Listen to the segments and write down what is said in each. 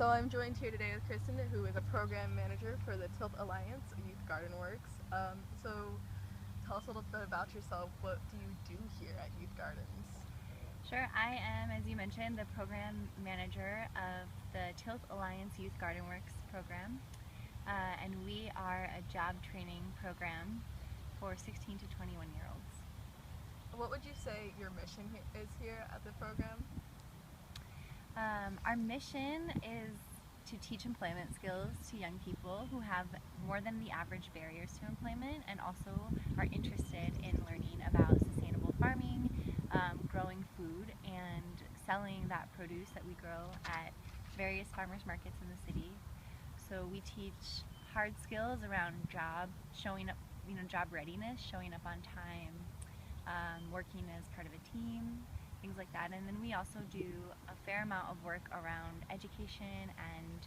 So I'm joined here today with Kristen, who is a program manager for the Tilt Alliance Youth Garden Works. So tell us a little bit about yourself. What do you do here at Youth Gardens? Sure, I am, as you mentioned, the program manager of the Tilt Alliance Youth Garden Works program, and we are a job training program for 16 to 21-year-olds. What would you say your mission is here at the program? Our mission is to teach employment skills to young people who have more than the average barriers to employment and also are interested in learning about sustainable farming, growing food, and selling that produce that we grow at various farmers markets in the city. So we teach hard skills around showing up, job readiness, showing up on time, working as part of a team, things like that. And then we also do a fair amount of work around education and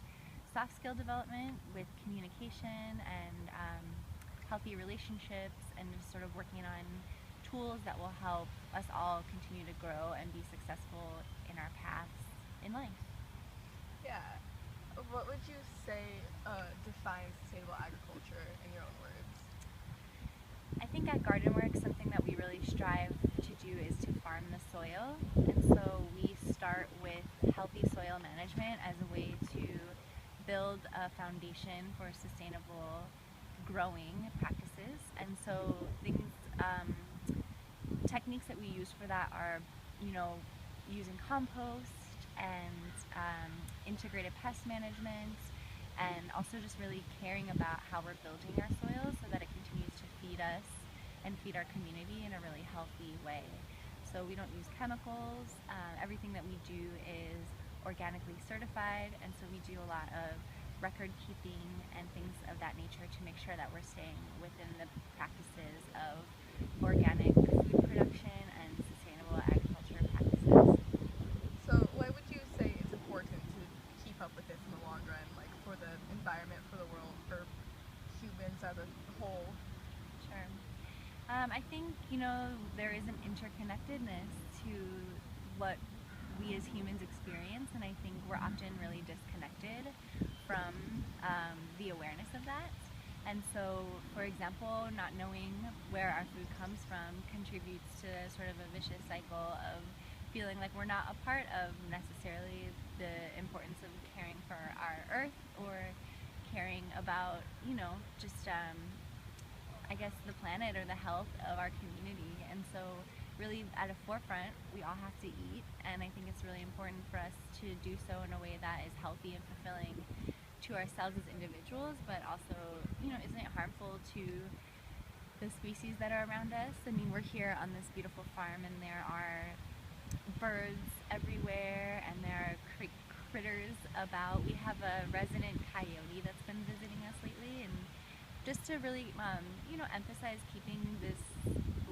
soft skill development with communication and healthy relationships, and just sort of working on tools that will help us all continue to grow and be successful in our paths in life. Yeah. What would you say defines sustainable agriculture in your own words? I think at GardenWorks, something that we really strive to do is to farm the soil. And so we start with healthy soil management as a way to build a foundation for sustainable growing practices. And so techniques that we use for that are, using compost and integrated pest management, and also just really caring about how we're building our soil so that it continues to feed us and feed our community in a really healthy way. So we don't use chemicals. Everything that we do is organically certified, and so we do a lot of record keeping and things of that nature to make sure that we're staying within the practices of organic food production and sustainable agriculture practices. So why would you say it's important to keep up with this in the long run, like for the environment, for the world, for humans as a whole? Sure. I think, there is an interconnectedness to what we as humans experience, and I think we're often really disconnected from the awareness of that. And so, for example, not knowing where our food comes from contributes to sort of a vicious cycle of feeling like we're not a part of necessarily the importance of caring for our earth, or caring about, just I guess the planet or the health of our community. And so really at a forefront, we all have to eat, and I think it's really important for us to do so in a way that is healthy and fulfilling to ourselves as individuals, but also, isn't it harmful to the species that are around us? I mean, we're here on this beautiful farm, and there are birds everywhere, and there are critters about. We have a resident coyote that's been visiting us lately, and just to really, emphasize keeping this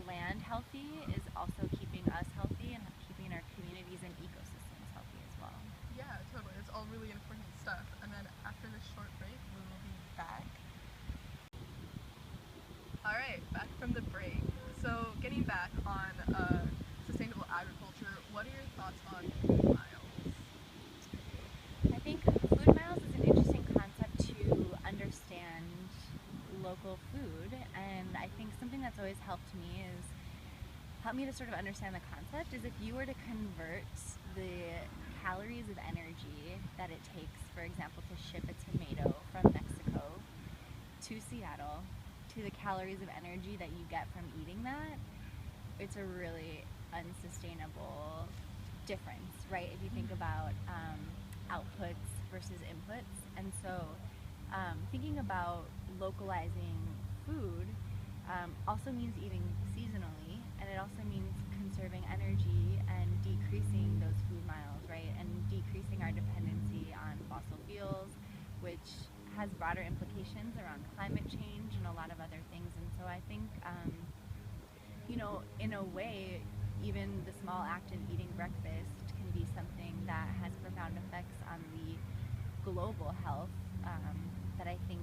land healthy is also keeping us healthy and keeping our communities and ecosystems healthy as well. Yeah, totally. It's all really important stuff. And then after this short break, we will be back. All right, back from the break. So getting back on sustainable agriculture, what are your thoughts on food miles? I think food miles is an interesting concept to understand local food, and I think something that's always helped me to sort of understand the concept is if you were to convert the calories of energy that it takes, for example, to ship a tomato from Mexico to Seattle, to the calories of energy that you get from eating that, it's a really unsustainable difference, right? If you think about outputs versus inputs. And so thinking about localizing food also means eating seasonally, and it also means conserving energy and decreasing those food miles, right? And decreasing our dependency on fossil fuels, which has broader implications around climate change and a lot of other things. And so I think, in a way, even the small act of eating breakfast can be something that has profound effects on the global health, that I think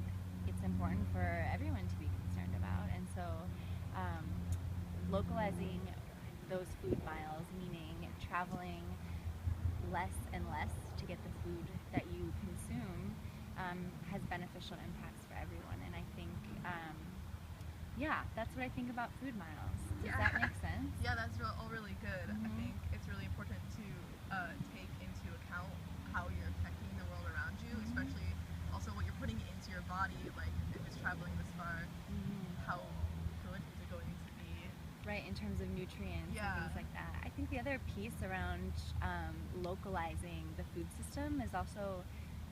it's important for everyone to be concerned about. And so localizing those food miles, meaning traveling less and less to get the food that you consume has beneficial impacts for everyone. And I think, yeah, that's what I think about food miles. Does that make sense? Yeah, that's all really good. Mm-hmm. I think it's really important to take into account how you're affecting the world around you, Mm-hmm. especially also what you're putting into your body, like if it's traveling this far, how good is it going to be? Right, in terms of nutrients and Yeah. things like that. I think the other piece around localizing the food system is also,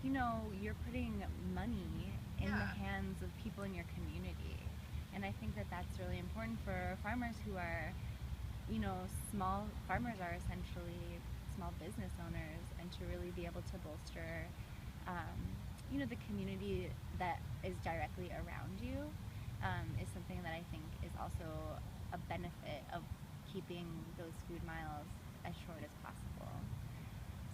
you know, you're putting money in the hands of people in your community. And I think that that's really important for farmers who are, you know, small farmers are essentially small business owners, and to really be able to bolster, you know, the community that is directly around you is something that I think is also a benefit of keeping those food miles as short as possible.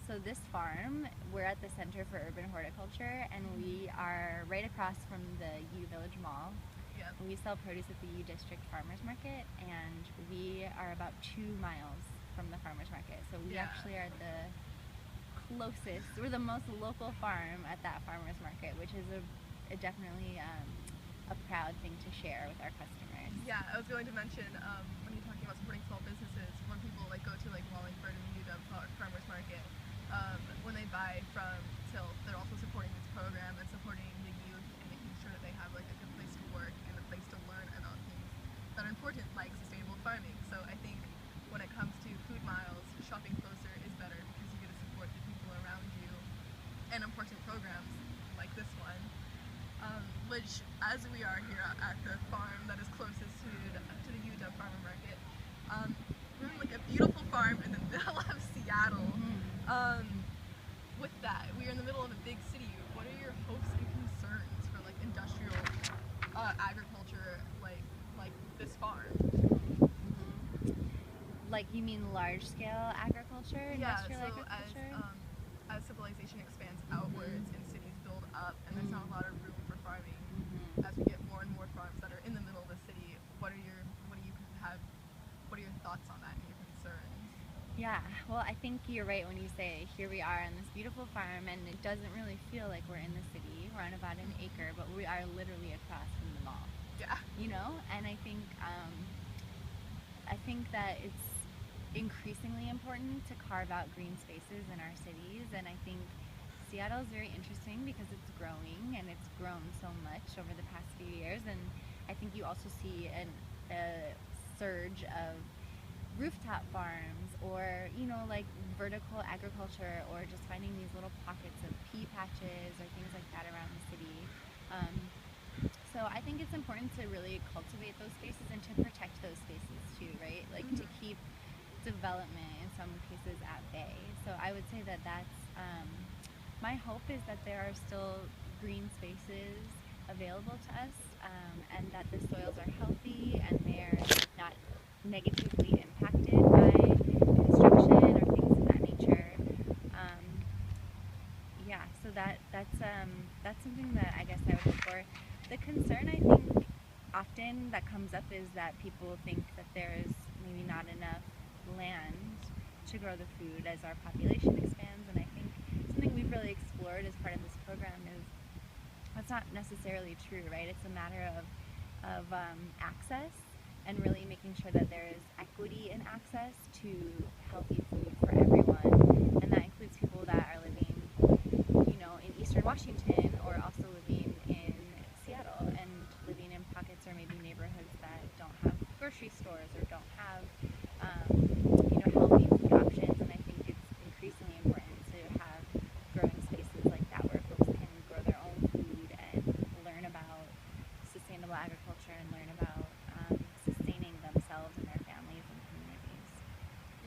So this farm, we're at the Center for Urban Horticulture, and we are right across from the U Village Mall. Yep. We sell produce at the U District Farmers Market, and we are about 2 miles from the farmers market. So we actually are the closest, we're the most local farm at that farmers market, which is a definitely a proud thing to share with our customers. Yeah, I was going to mention, when you're talking about supporting small businesses, when people like go to like Wallingford and UW Farmers Market, when they buy from Tilt, they're also supporting this program and supporting the youth and making sure that they have like a good place to work and a place to learn about things that are important, like sustainable farming. So I think when it comes to food miles, shopping closer is better because you get to support the people around you and important programs like this one. Which, as we are here at the farm that is closest to the UW Farmer Market, we're in like a beautiful farm in the middle of Seattle. With that, we are in the middle of a big city. What are your hopes and concerns for like industrial agriculture, like this farm? Like, you mean large scale agriculture, industrial so agriculture? as civilization expands outwards and cities build up, and there's not a lot of room for farming, as we get more and more farms that are in the middle of the city, what are your thoughts on that and your concerns? Yeah, well, I think you're right when you say here we are on this beautiful farm, and it doesn't really feel like we're in the city. We're on about an acre, but we are literally across from the mall. Yeah. You know, and I think that it's increasingly important to carve out green spaces in our cities, and I think Seattle is very interesting because it's growing, and it's grown so much over the past few years, and I think you also see a surge of rooftop farms, or, you know, like vertical agriculture, or just finding these little pockets of pea patches or things like that around the city. So I think it's important to really cultivate those spaces and to protect those spaces too, right? Like to keep development in some cases at bay. So I would say that that's my hope is that there are still green spaces available to us, and that the soils are healthy and they're not negatively impacted by construction or things of that nature. Yeah, so that's something that I guess I would hope for. The concern I think often that comes up is that people think that there's maybe not enough land to grow the food as our population expands, and I think something we've really explored as part of this program is that's not necessarily true, right? It's a matter of access, and really making sure that there is equity in access to healthy food for everyone, and that includes people that are living, you know, in Eastern Washington, or also living in Seattle and living in pockets or maybe neighborhoods that don't have grocery stores or don't have, you know, healthy food options. And I think it's increasingly important to have growing spaces like that where folks can grow their own food and learn about sustainable agriculture and learn about sustaining themselves and their families and communities.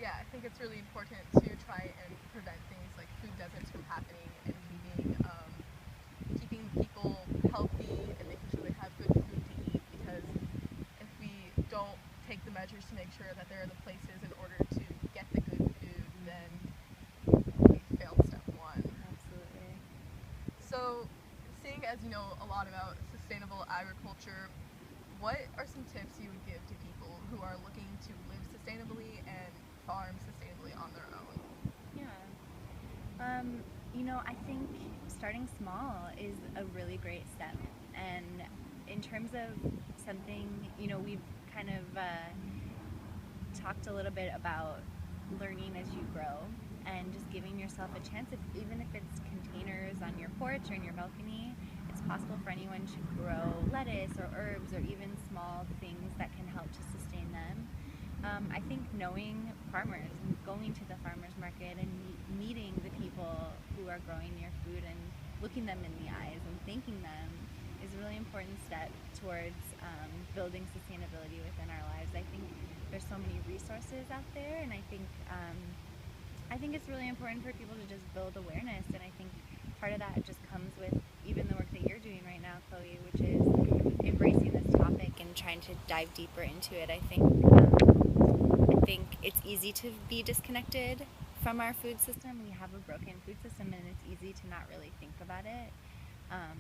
Yeah, I think it's really important to try and prevent things like food deserts from happening, and keeping people healthy and making sure they have good food to eat, because if we don't take the measures to make sure that there are the places in order to get the good food, then we failed step one. Absolutely. So, seeing as you know a lot about sustainable agriculture, what are some tips you would give to people who are looking to live sustainably and farm sustainably on their own? Yeah. Um, I think starting small is a really great step. And in terms of something, we've kind of talked a little bit about learning as you grow and just giving yourself a chance, even if it's containers on your porch or in your balcony. It's possible for anyone to grow lettuce or herbs or even small things that can help to sustain them. I think knowing farmers and going to the farmers market and meeting the people who are growing your food and looking them in the eyes and thanking them is a really important step towards building sustainability within our lives. I think there's so many resources out there, and I think it's really important for people to just build awareness. And I think part of that just comes with even the work that you're doing right now, Chloe, which is embracing this topic and trying to dive deeper into it. I think it's easy to be disconnected from our food system. We have a broken food system, and it's easy to not really think about it. Um,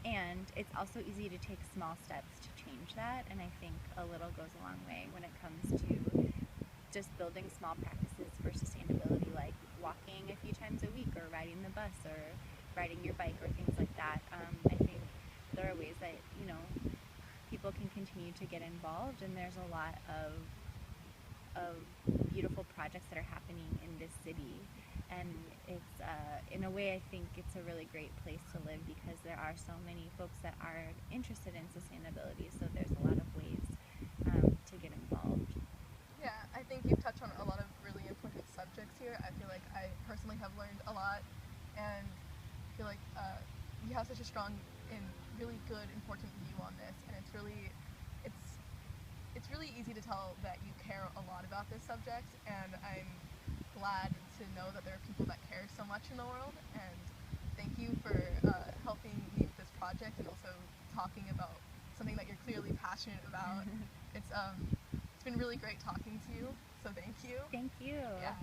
and it's also easy to take small steps to change that. And I think a little goes a long way when it comes to just building small practices for sustainability, like walking a few times a week or riding the bus or riding your bike or things like that. I think there are ways that, people can continue to get involved, and there's a lot of beautiful projects that are happening in this city. And it's, in a way, I think it's a really great place to live because there are so many folks that are interested in sustainability. So there's a lot of ways to get involved. Yeah, I think you've touched on a lot of really important subjects here. I feel like I personally have learned a lot, and I feel like you have such a strong and really good, important view on this, and it's really easy to tell that you care a lot about this subject, and I'm glad to know that there are people that care so much in the world. And thank you for helping me with this project and also talking about something that you're clearly passionate about. It's been really great talking to you, so thank you. Thank you. Yeah.